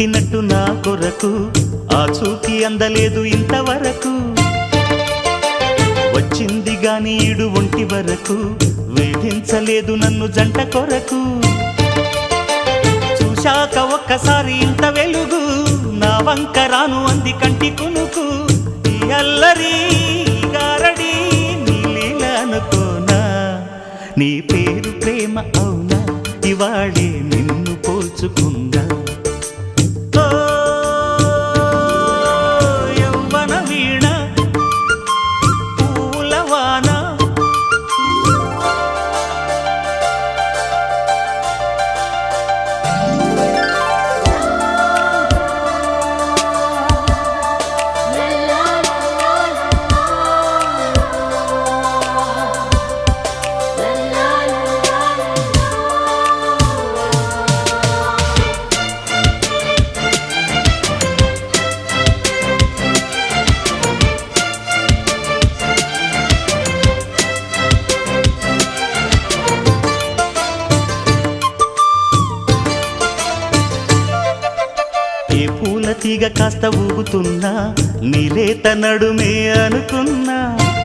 పుట్టినట్టు నా కొరకు ఆ చూకి అందలేదు ఇంతవరకు వచ్చింది గాని ఈడు ఒంటి వరకు వేధించలేదు నన్ను జంట కొరకు చూశాక ఒక్కసారి ఇంత వెలుగు నా వంక రాను అంది కంటి కునుకు ఈ అల్లరి గారడి నీ లీల అనుకోనా నీ పేరు ప్రేమ అవునా ఇవాళే నిన్ను పోల్చుకుందా యవ్వన వీణ పూలవాన తీగ కాస్త ఊగుతున్నా నీలేత నడుమే అనుకున్నా